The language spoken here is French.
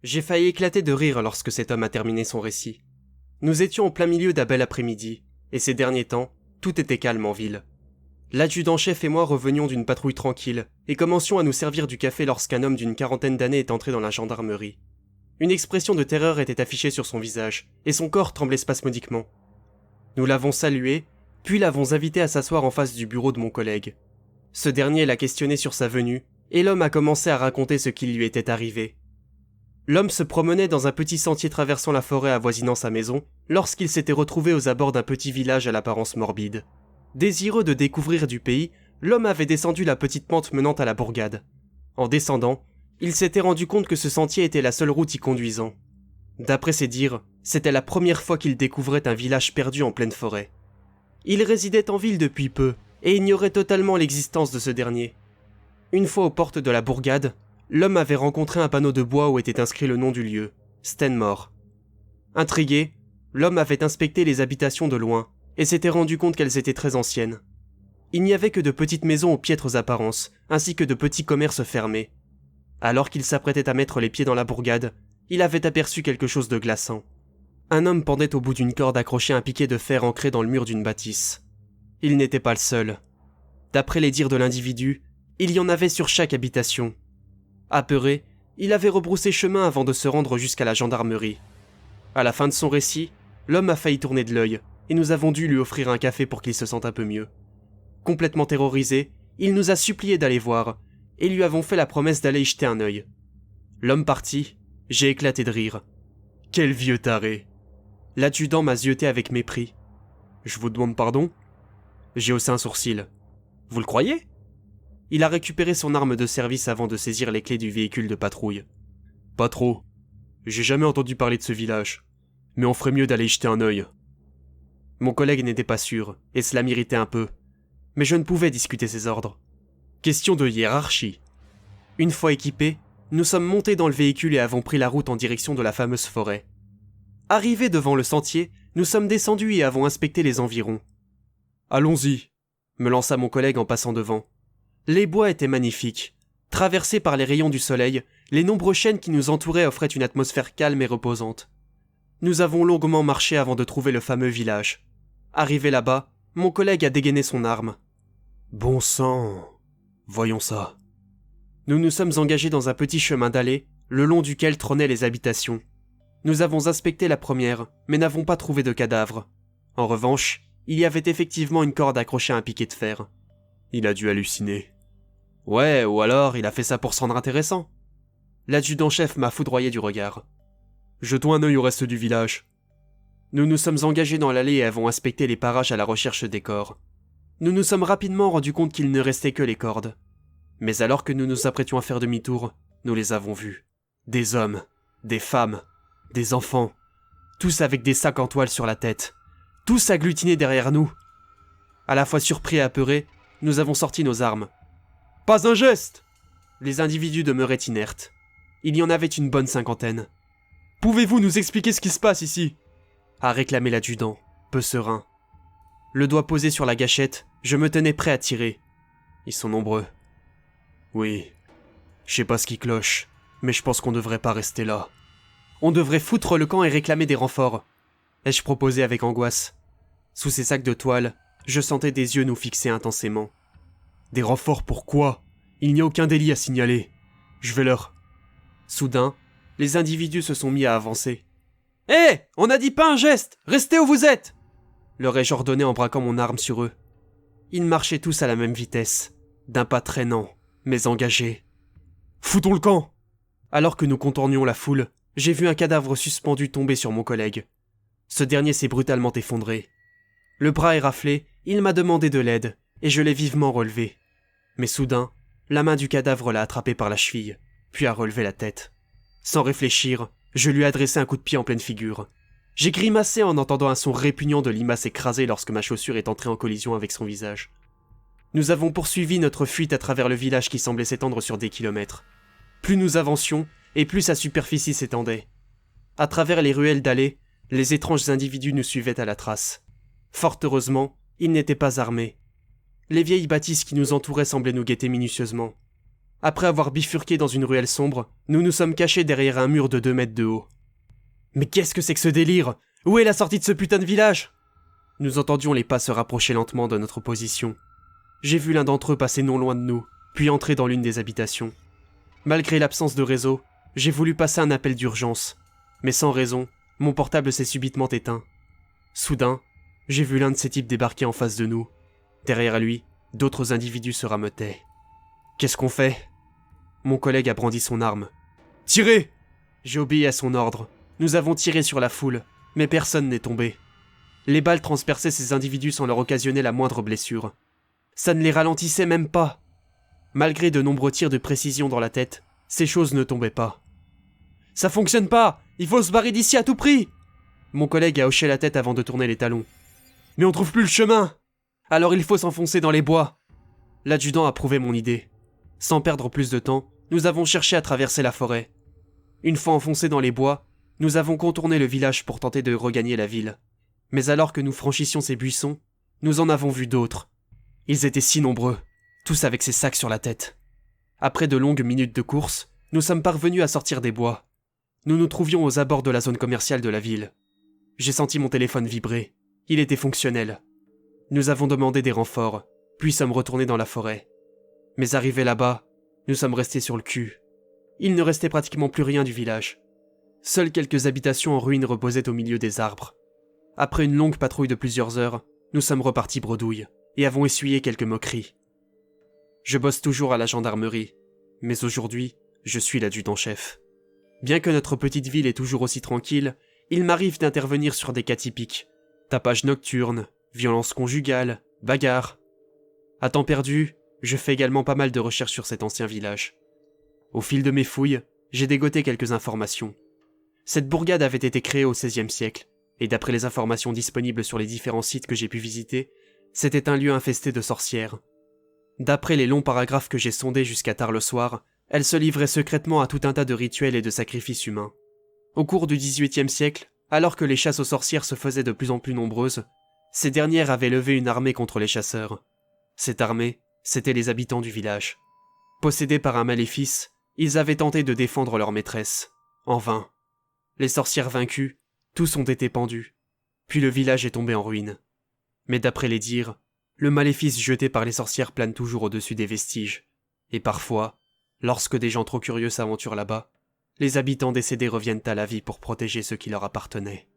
J'ai failli éclater de rire lorsque cet homme a terminé son récit. Nous étions en plein milieu d'un bel après-midi, et ces derniers temps, tout était calme en ville. L'adjudant-chef et moi revenions d'une patrouille tranquille, et commencions à nous servir du café lorsqu'un homme d'une quarantaine d'années est entré dans la gendarmerie. Une expression de terreur était affichée sur son visage, et son corps tremblait spasmodiquement. Nous l'avons salué, puis l'avons invité à s'asseoir en face du bureau de mon collègue. Ce dernier l'a questionné sur sa venue, et l'homme a commencé à raconter ce qui lui était arrivé. L'homme se promenait dans un petit sentier traversant la forêt avoisinant sa maison, lorsqu'il s'était retrouvé aux abords d'un petit village à l'apparence morbide. Désireux de découvrir du pays, l'homme avait descendu la petite pente menant à la bourgade. En descendant, il s'était rendu compte que ce sentier était la seule route y conduisant. D'après ses dires, c'était la première fois qu'il découvrait un village perdu en pleine forêt. Il résidait en ville depuis peu, et ignorait totalement l'existence de ce dernier. Une fois aux portes de la bourgade, l'homme avait rencontré un panneau de bois où était inscrit le nom du lieu, Stenmore. Intrigué, l'homme avait inspecté les habitations de loin, et s'était rendu compte qu'elles étaient très anciennes. Il n'y avait que de petites maisons aux piètres apparences, ainsi que de petits commerces fermés. Alors qu'il s'apprêtait à mettre les pieds dans la bourgade, il avait aperçu quelque chose de glaçant. Un homme pendait au bout d'une corde accrochée à un piquet de fer ancré dans le mur d'une bâtisse. Il n'était pas le seul. D'après les dires de l'individu, il y en avait sur chaque habitation. Apeuré, il avait rebroussé chemin avant de se rendre jusqu'à la gendarmerie. À la fin de son récit, l'homme a failli tourner de l'œil, et nous avons dû lui offrir un café pour qu'il se sente un peu mieux. Complètement terrorisé, il nous a supplié d'aller voir, et lui avons fait la promesse d'aller y jeter un œil. L'homme parti, j'ai éclaté de rire. Quel vieux taré! L'adjudant m'a zioté avec mépris. Je vous demande pardon? J'ai haussé un sourcil. Vous le croyez? Il a récupéré son arme de service avant de saisir les clés du véhicule de patrouille. Pas trop. J'ai jamais entendu parler de ce village. Mais on ferait mieux d'aller y jeter un œil. Mon collègue n'était pas sûr, et cela m'irritait un peu. Mais je ne pouvais discuter ses ordres. Question de hiérarchie. Une fois équipés, nous sommes montés dans le véhicule et avons pris la route en direction de la fameuse forêt. Arrivés devant le sentier, nous sommes descendus et avons inspecté les environs. Allons-y, me lança mon collègue en passant devant. Les bois étaient magnifiques. Traversés par les rayons du soleil, les nombreux chênes qui nous entouraient offraient une atmosphère calme et reposante. Nous avons longuement marché avant de trouver le fameux village. Arrivé là-bas, mon collègue a dégainé son arme. Bon sang, voyons ça. Nous nous sommes engagés dans un petit chemin d'allée, le long duquel trônaient les habitations. Nous avons inspecté la première, mais n'avons pas trouvé de cadavre. En revanche, il y avait effectivement une corde accrochée à un piquet de fer. Il a dû halluciner. Ouais, ou alors il a fait ça pour se rendre intéressant. L'adjudant-chef m'a foudroyé du regard. Jetons un œil au reste du village. Nous nous sommes engagés dans l'allée et avons inspecté les parages à la recherche des corps. Nous nous sommes rapidement rendus compte qu'il ne restait que les cordes. Mais alors que nous nous apprêtions à faire demi-tour, nous les avons vus. Des hommes, des femmes, des enfants, tous avec des sacs en toile sur la tête, tous agglutinés derrière nous. À la fois surpris et apeurés, nous avons sorti nos armes. Pas un geste! Les individus demeuraient inertes. Il y en avait une bonne cinquantaine. Pouvez-vous nous expliquer ce qui se passe ici? A réclamé l'adjudant, peu serein. Le doigt posé sur la gâchette, je me tenais prêt à tirer. Ils sont nombreux. Oui, je sais pas ce qui cloche, mais je pense qu'on devrait pas rester là. On devrait foutre le camp et réclamer des renforts, ai-je proposé avec angoisse. Sous ces sacs de toile, je sentais des yeux nous fixer intensément. Des renforts pour quoi? Il n'y a aucun délit à signaler. Je vais leur... Soudain, les individus se sont mis à avancer. Hé! On a dit pas un geste! Restez où vous êtes! Leur ai-je ordonné en braquant mon arme sur eux. Ils marchaient tous à la même vitesse, d'un pas traînant, mais engagé. Foutons le camp! Alors que nous contournions la foule, j'ai vu un cadavre suspendu tomber sur mon collègue. Ce dernier s'est brutalement effondré. Le bras éraflé, il m'a demandé de l'aide, et je l'ai vivement relevé. Mais soudain, la main du cadavre l'a attrapé par la cheville, puis a relevé la tête. Sans réfléchir, je lui ai adressé un coup de pied en pleine figure. J'ai grimacé en entendant un son répugnant de limace écrasée lorsque ma chaussure est entrée en collision avec son visage. Nous avons poursuivi notre fuite à travers le village qui semblait s'étendre sur des kilomètres. Plus nous avancions, et plus sa superficie s'étendait. À travers les ruelles d'allées, les étranges individus nous suivaient à la trace. Fort heureusement, ils n'étaient pas armés. Les vieilles bâtisses qui nous entouraient semblaient nous guetter minutieusement. Après avoir bifurqué dans une ruelle sombre, nous nous sommes cachés derrière un mur de 2 mètres de haut. Mais qu'est-ce que c'est que ce délire? Où est la sortie de ce putain de village? Nous entendions les pas se rapprocher lentement de notre position. J'ai vu l'un d'entre eux passer non loin de nous, puis entrer dans l'une des habitations. Malgré l'absence de réseau, j'ai voulu passer un appel d'urgence. Mais sans raison, mon portable s'est subitement éteint. Soudain, j'ai vu l'un de ces types débarquer en face de nous. Derrière lui, d'autres individus se rameutaient. Qu'est-ce qu'on fait? Mon collègue a brandi son arme. Tirez! J'ai obéi à son ordre. Nous avons tiré sur la foule, mais personne n'est tombé. Les balles transperçaient ces individus sans leur occasionner la moindre blessure. Ça ne les ralentissait même pas. Malgré de nombreux tirs de précision dans la tête, ces choses ne tombaient pas. Ça fonctionne pas! Il faut se barrer d'ici à tout prix! Mon collègue a hoché la tête avant de tourner les talons. Mais on trouve plus le chemin! Alors il faut s'enfoncer dans les bois. L'adjudant a prouvé mon idée. Sans perdre plus de temps, nous avons cherché à traverser la forêt. Une fois enfoncés dans les bois, nous avons contourné le village pour tenter de regagner la ville. Mais alors que nous franchissions ces buissons, nous en avons vu d'autres. Ils étaient si nombreux, tous avec ces sacs sur la tête. Après de longues minutes de course, nous sommes parvenus à sortir des bois. Nous nous trouvions aux abords de la zone commerciale de la ville. J'ai senti mon téléphone vibrer. Il était fonctionnel. Nous avons demandé des renforts, puis sommes retournés dans la forêt. Mais arrivés là-bas, nous sommes restés sur le cul. Il ne restait pratiquement plus rien du village. Seules quelques habitations en ruine reposaient au milieu des arbres. Après une longue patrouille de plusieurs heures, nous sommes repartis bredouille et avons essuyé quelques moqueries. Je bosse toujours à la gendarmerie, mais aujourd'hui, je suis l'adjudant-chef. Bien que notre petite ville est toujours aussi tranquille, il m'arrive d'intervenir sur des cas typiques. Tapage nocturne, violence conjugale, bagarre. À temps perdu, je fais également pas mal de recherches sur cet ancien village. Au fil de mes fouilles, j'ai dégoté quelques informations. Cette bourgade avait été créée au XVIe siècle, et d'après les informations disponibles sur les différents sites que j'ai pu visiter, c'était un lieu infesté de sorcières. D'après les longs paragraphes que j'ai sondés jusqu'à tard le soir, elles se livraient secrètement à tout un tas de rituels et de sacrifices humains. Au cours du XVIIIe siècle, alors que les chasses aux sorcières se faisaient de plus en plus nombreuses, ces dernières avaient levé une armée contre les chasseurs. Cette armée, c'étaient les habitants du village. Possédés par un maléfice, ils avaient tenté de défendre leur maîtresse. En vain. Les sorcières vaincues, tous ont été pendus. Puis le village est tombé en ruine. Mais d'après les dires, le maléfice jeté par les sorcières plane toujours au-dessus des vestiges. Et parfois, lorsque des gens trop curieux s'aventurent là-bas, les habitants décédés reviennent à la vie pour protéger ceux qui leur appartenaient.